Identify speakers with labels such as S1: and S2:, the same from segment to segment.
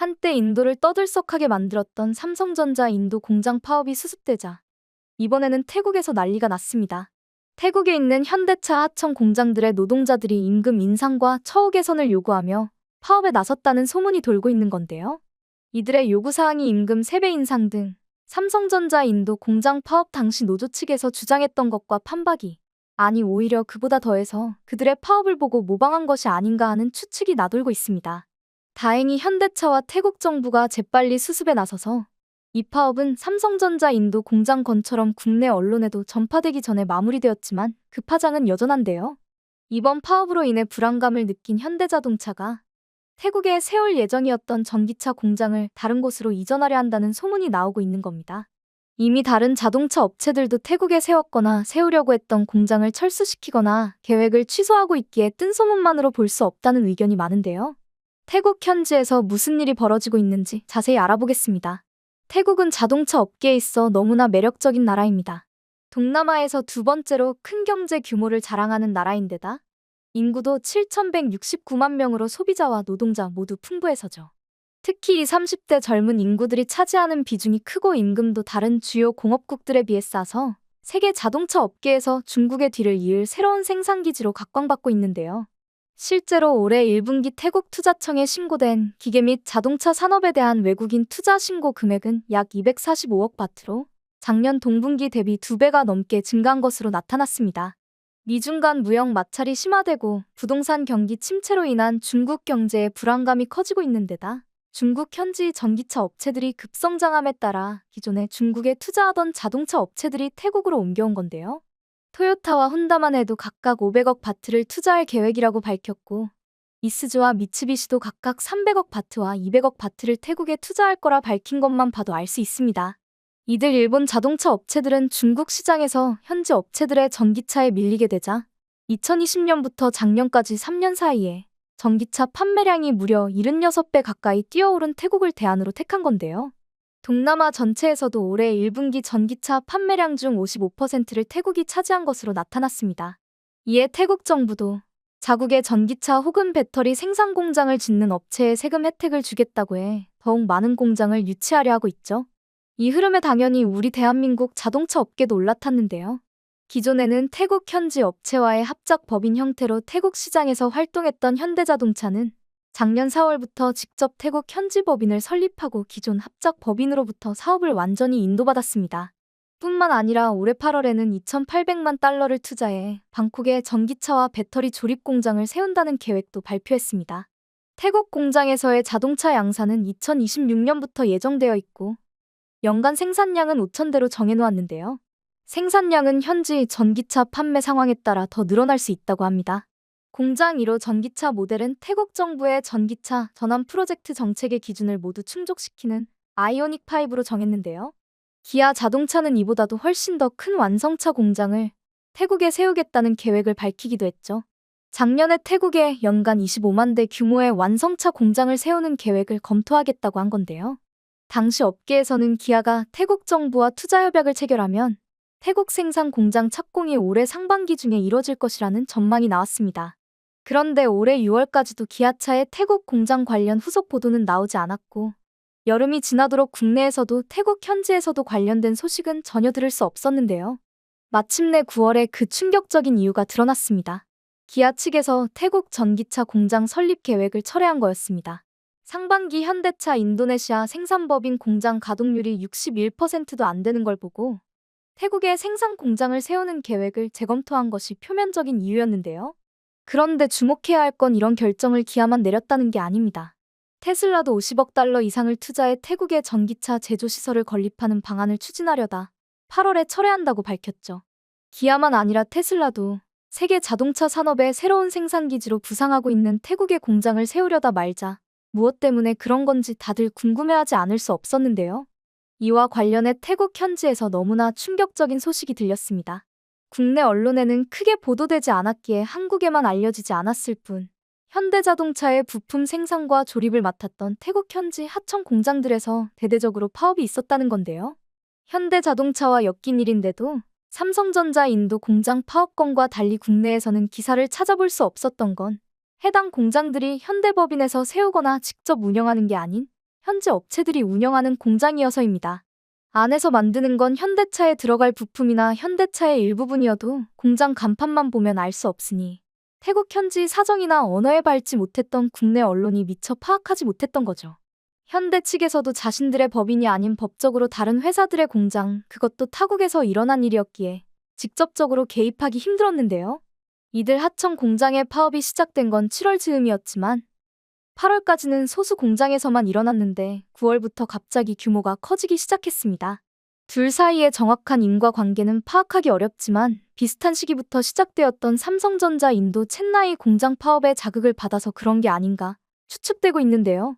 S1: 한때 인도를 떠들썩하게 만들었던 삼성전자 인도 공장 파업이 수습되자 이번에는 태국에서 난리가 났습니다. 태국에 있는 현대차 하청 공장들의 노동자들이 임금 인상과 처우 개선을 요구하며 파업에 나섰다는 소문이 돌고 있는 건데요. 이들의 요구사항이 임금 3배 인상 등 삼성전자 인도 공장 파업 당시 노조 측에서 주장했던 것과 판박이, 아니 오히려 그보다 더해서 그들의 파업을 보고 모방한 것이 아닌가 하는 추측이 나돌고 있습니다. 다행히 현대차와 태국 정부가 재빨리 수습에 나서서 이 파업은 삼성전자 인도 공장 건처럼 국내 언론에도 전파되기 전에 마무리되었지만 그 파장은 여전한데요. 이번 파업으로 인해 불안감을 느낀 현대자동차가 태국에 세울 예정이었던 전기차 공장을 다른 곳으로 이전하려 한다는 소문이 나오고 있는 겁니다. 이미 다른 자동차 업체들도 태국에 세웠거나 세우려고 했던 공장을 철수시키거나 계획을 취소하고 있기에 뜬 소문만으로 볼 수 없다는 의견이 많은데요. 태국 현지에서 무슨 일이 벌어지고 있는지 자세히 알아보겠습니다. 태국은 자동차 업계에 있어 너무나 매력적인 나라입니다. 동남아에서 두 번째로 큰 경제 규모를 자랑하는 나라인데다 인구도 7,169만 명으로 소비자와 노동자 모두 풍부해서죠. 특히 20, 30대 젊은 인구들이 차지하는 비중이 크고 임금도 다른 주요 공업국들에 비해 싸서 세계 자동차 업계에서 중국의 뒤를 이을 새로운 생산기지로 각광받고 있는데요. 실제로 올해 1분기 태국 투자청에 신고된 기계 및 자동차 산업에 대한 외국인 투자 신고 금액은 약 245억 바트로 작년 동분기 대비 2배가 넘게 증가한 것으로 나타났습니다. 미중 간 무역 마찰이 심화되고 부동산 경기 침체로 인한 중국 경제의 불안감이 커지고 있는 데다 중국 현지 전기차 업체들이 급성장함에 따라 기존에 중국에 투자하던 자동차 업체들이 태국으로 옮겨온 건데요. 토요타와 혼다만 해도 각각 500억 바트를 투자할 계획이라고 밝혔고 이스즈와 미츠비시도 각각 300억 바트와 200억 바트를 태국에 투자할 거라 밝힌 것만 봐도 알 수 있습니다. 이들 일본 자동차 업체들은 중국 시장에서 현지 업체들의 전기차에 밀리게 되자 2020년부터 작년까지 3년 사이에 전기차 판매량이 무려 76배 가까이 뛰어오른 태국을 대안으로 택한 건데요. 동남아 전체에서도 올해 1분기 전기차 판매량 중 55%를 태국이 차지한 것으로 나타났습니다. 이에 태국 정부도 자국의 전기차 혹은 배터리 생산 공장을 짓는 업체에 세금 혜택을 주겠다고 해 더욱 많은 공장을 유치하려 하고 있죠. 이 흐름에 당연히 우리 대한민국 자동차 업계도 올라탔는데요. 기존에는 태국 현지 업체와의 합작 법인 형태로 태국 시장에서 활동했던 현대자동차는 작년 4월부터 직접 태국 현지 법인을 설립하고 기존 합작 법인으로부터 사업을 완전히 인도받았습니다. 뿐만 아니라 올해 8월에는 2,800만 달러를 투자해 방콕에 전기차와 배터리 조립 공장을 세운다는 계획도 발표했습니다. 태국 공장에서의 자동차 양산은 2026년부터 예정되어 있고 연간 생산량은 5,000대로 정해놓았는데요. 생산량은 현지 전기차 판매 상황에 따라 더 늘어날 수 있다고 합니다. 공장 1호 전기차 모델은 태국 정부의 전기차 전환 프로젝트 정책의 기준을 모두 충족시키는 아이오닉 5로 정했는데요. 기아 자동차는 이보다도 훨씬 더 큰 완성차 공장을 태국에 세우겠다는 계획을 밝히기도 했죠. 작년에 태국에 연간 25만 대 규모의 완성차 공장을 세우는 계획을 검토하겠다고 한 건데요. 당시 업계에서는 기아가 태국 정부와 투자 협약을 체결하면 태국 생산 공장 착공이 올해 상반기 중에 이뤄질 것이라는 전망이 나왔습니다. 그런데 올해 6월까지도 기아차의 태국 공장 관련 후속 보도는 나오지 않았고 여름이 지나도록 국내에서도 태국 현지에서도 관련된 소식은 전혀 들을 수 없었는데요. 마침내 9월에 그 충격적인 이유가 드러났습니다. 기아 측에서 태국 전기차 공장 설립 계획을 철회한 거였습니다. 상반기 현대차 인도네시아 생산법인 공장 가동률이 61%도 안 되는 걸 보고 태국에 생산 공장을 세우는 계획을 재검토한 것이 표면적인 이유였는데요. 그런데 주목해야 할 건 이런 결정을 기아만 내렸다는 게 아닙니다. 테슬라도 50억 달러 이상을 투자해 태국에 전기차 제조 시설을 건립하는 방안을 추진하려다 8월에 철회한다고 밝혔죠. 기아만 아니라 테슬라도 세계 자동차 산업의 새로운 생산기지로 부상하고 있는 태국에 공장을 세우려다 말자 무엇 때문에 그런 건지 다들 궁금해하지 않을 수 없었는데요. 이와 관련해 태국 현지에서 너무나 충격적인 소식이 들렸습니다. 국내 언론에는 크게 보도되지 않았기에 한국에만 알려지지 않았을 뿐 현대자동차의 부품 생산과 조립을 맡았던 태국 현지 하청 공장들에서 대대적으로 파업이 있었다는 건데요. 현대자동차와 엮인 일인데도 삼성전자 인도 공장 파업 건과 달리 국내에서는 기사를 찾아볼 수 없었던 건 해당 공장들이 현대법인에서 세우거나 직접 운영하는 게 아닌 현재 업체들이 운영하는 공장이어서입니다. 안에서 만드는 건 현대차에 들어갈 부품이나 현대차의 일부분이어도 공장 간판만 보면 알 수 없으니 태국 현지 사정이나 언어에 밟지 못했던 국내 언론이 미처 파악하지 못했던 거죠. 현대 측에서도 자신들의 법인이 아닌 법적으로 다른 회사들의 공장, 그것도 타국에서 일어난 일이었기에 직접적으로 개입하기 힘들었는데요. 이들 하청 공장의 파업이 시작된 건 7월 즈음이었지만 8월까지는 소수 공장에서만 일어났는데 9월부터 갑자기 규모가 커지기 시작했습니다. 둘 사이의 정확한 인과관계는 파악하기 어렵지만 비슷한 시기부터 시작되었던 삼성전자 인도 첸나이 공장 파업에 자극을 받아서 그런 게 아닌가 추측되고 있는데요.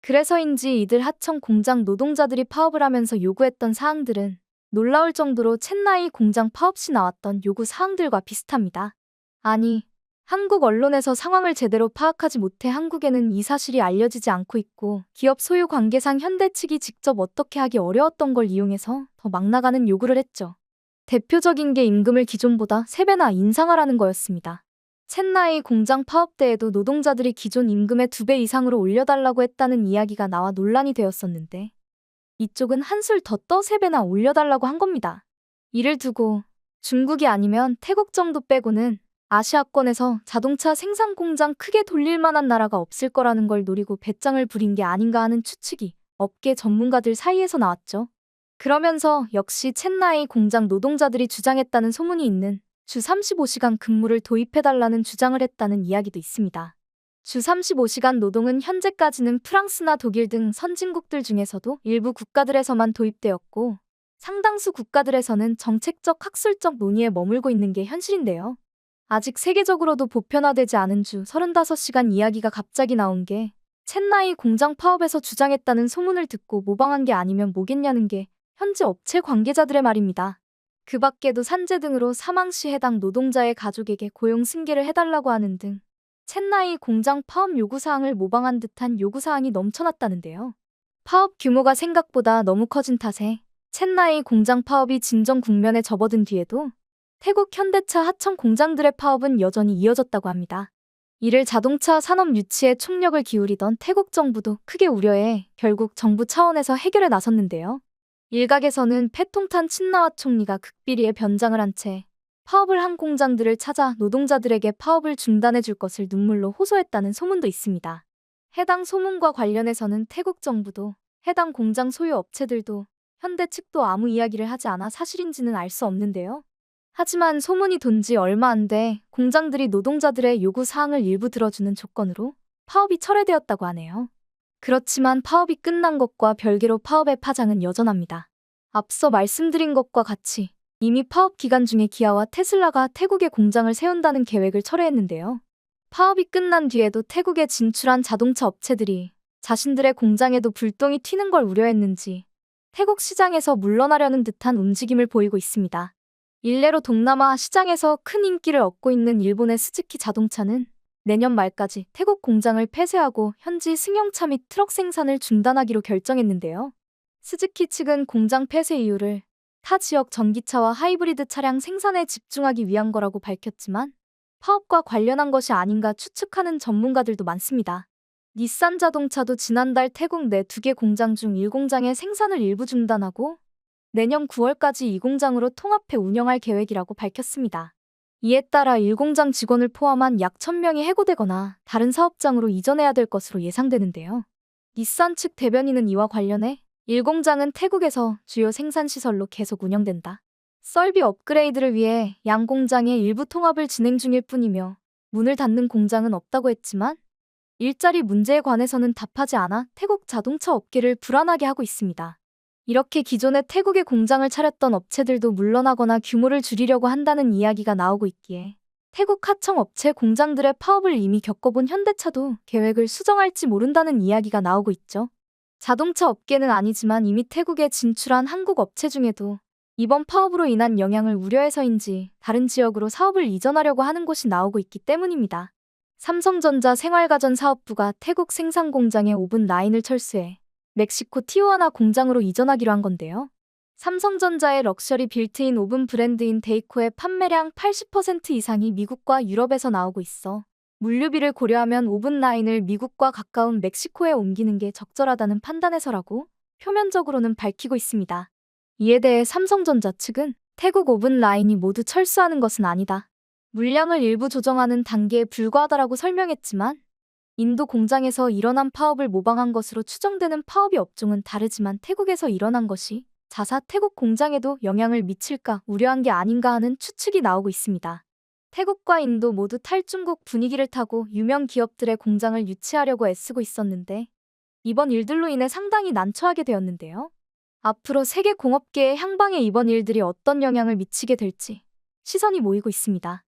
S1: 그래서인지 이들 하청 공장 노동자들이 파업을 하면서 요구했던 사항들은 놀라울 정도로 첸나이 공장 파업 시 나왔던 요구 사항들과 비슷합니다. 아니, 한국 언론에서 상황을 제대로 파악하지 못해 한국에는 이 사실이 알려지지 않고 있고 기업 소유 관계상 현대 측이 직접 어떻게 하기 어려웠던 걸 이용해서 더 막 나가는 요구를 했죠. 대표적인 게 임금을 기존보다 3배나 인상하라는 거였습니다. 첸나이 공장 파업 때에도 노동자들이 기존 임금의 2배 이상으로 올려달라고 했다는 이야기가 나와 논란이 되었었는데 이쪽은 한술 더 떠 3배나 올려달라고 한 겁니다. 이를 두고 중국이 아니면 태국 정도 빼고는 아시아권에서 자동차 생산 공장 크게 돌릴 만한 나라가 없을 거라는 걸 노리고 배짱을 부린 게 아닌가 하는 추측이 업계 전문가들 사이에서 나왔죠. 그러면서 역시 첸나이 공장 노동자들이 주장했다는 소문이 있는 주 35시간 근무를 도입해달라는 주장을 했다는 이야기도 있습니다. 주 35시간 노동은 현재까지는 프랑스나 독일 등 선진국들 중에서도 일부 국가들에서만 도입되었고 상당수 국가들에서는 정책적 학술적 논의에 머물고 있는 게 현실인데요. 아직 세계적으로도 보편화되지 않은 주 35시간 이야기가 갑자기 나온 게 첸나이 공장 파업에서 주장했다는 소문을 듣고 모방한 게 아니면 뭐겠냐는 게 현지 업체 관계자들의 말입니다. 그 밖에도 산재 등으로 사망 시 해당 노동자의 가족에게 고용 승계를 해달라고 하는 등 첸나이 공장 파업 요구사항을 모방한 듯한 요구사항이 넘쳐났다는데요. 파업 규모가 생각보다 너무 커진 탓에 첸나이 공장 파업이 진정 국면에 접어든 뒤에도 태국 현대차 하청 공장들의 파업은 여전히 이어졌다고 합니다. 이를 자동차 산업 유치에 총력을 기울이던 태국 정부도 크게 우려해 결국 정부 차원에서 해결에 나섰는데요. 일각에서는 패통탄 친나와 총리가 극비리에 변장을 한 채 파업을 한 공장들을 찾아 노동자들에게 파업을 중단해 줄 것을 눈물로 호소했다는 소문도 있습니다. 해당 소문과 관련해서는 태국 정부도 해당 공장 소유 업체들도 현대 측도 아무 이야기를 하지 않아 사실인지는 알 수 없는데요. 하지만 소문이 돈 지 얼마 안 돼 공장들이 노동자들의 요구 사항을 일부 들어주는 조건으로 파업이 철회되었다고 하네요. 그렇지만 파업이 끝난 것과 별개로 파업의 파장은 여전합니다. 앞서 말씀드린 것과 같이 이미 파업 기간 중에 기아와 테슬라가 태국에 공장을 세운다는 계획을 철회했는데요. 파업이 끝난 뒤에도 태국에 진출한 자동차 업체들이 자신들의 공장에도 불똥이 튀는 걸 우려했는지 태국 시장에서 물러나려는 듯한 움직임을 보이고 있습니다. 일례로 동남아 시장에서 큰 인기를 얻고 있는 일본의 스즈키 자동차는 내년 말까지 태국 공장을 폐쇄하고 현지 승용차 및 트럭 생산을 중단하기로 결정했는데요. 스즈키 측은 공장 폐쇄 이유를 타 지역 전기차와 하이브리드 차량 생산에 집중하기 위한 거라고 밝혔지만 파업과 관련한 것이 아닌가 추측하는 전문가들도 많습니다. 닛산 자동차도 지난달 태국 내 2개 공장 중 1공장의 생산을 일부 중단하고 내년 9월까지 이 공장으로 통합해 운영할 계획이라고 밝혔습니다. 이에 따라 1공장 직원을 포함한 약 1000명이 해고되거나 다른 사업장으로 이전해야 될 것으로 예상되는데요. 닛산 측 대변인은 이와 관련해 1공장은 태국에서 주요 생산시설로 계속 운영된다. 설비 업그레이드를 위해 양 공장의 일부 통합을 진행 중일 뿐이며 문을 닫는 공장은 없다고 했지만 일자리 문제에 관해서는 답하지 않아 태국 자동차 업계를 불안하게 하고 있습니다. 이렇게 기존에 태국에 공장을 차렸던 업체들도 물러나거나 규모를 줄이려고 한다는 이야기가 나오고 있기에 태국 하청 업체 공장들의 파업을 이미 겪어본 현대차도 계획을 수정할지 모른다는 이야기가 나오고 있죠. 자동차 업계는 아니지만 이미 태국에 진출한 한국 업체 중에도 이번 파업으로 인한 영향을 우려해서인지 다른 지역으로 사업을 이전하려고 하는 곳이 나오고 있기 때문입니다. 삼성전자 생활가전사업부가 태국 생산 공장의 오븐 라인을 철수해 멕시코 티후아나 공장으로 이전하기로 한 건데요. 삼성전자의 럭셔리 빌트인 오븐 브랜드인 데이코의 판매량 80% 이상이 미국과 유럽에서 나오고 있어 물류비를 고려하면 오븐 라인을 미국과 가까운 멕시코에 옮기는 게 적절하다는 판단에서라고 표면적으로는 밝히고 있습니다. 이에 대해 삼성전자 측은 태국 오븐 라인이 모두 철수하는 것은 아니다. 물량을 일부 조정하는 단계에 불과하다라고 설명했지만 인도 공장에서 일어난 파업을 모방한 것으로 추정되는 파업의 업종은 다르지만 태국에서 일어난 것이 자사 태국 공장에도 영향을 미칠까 우려한 게 아닌가 하는 추측이 나오고 있습니다. 태국과 인도 모두 탈중국 분위기를 타고 유명 기업들의 공장을 유치하려고 애쓰고 있었는데 이번 일들로 인해 상당히 난처하게 되었는데요. 앞으로 세계 공업계의 향방에 이번 일들이 어떤 영향을 미치게 될지 시선이 모이고 있습니다.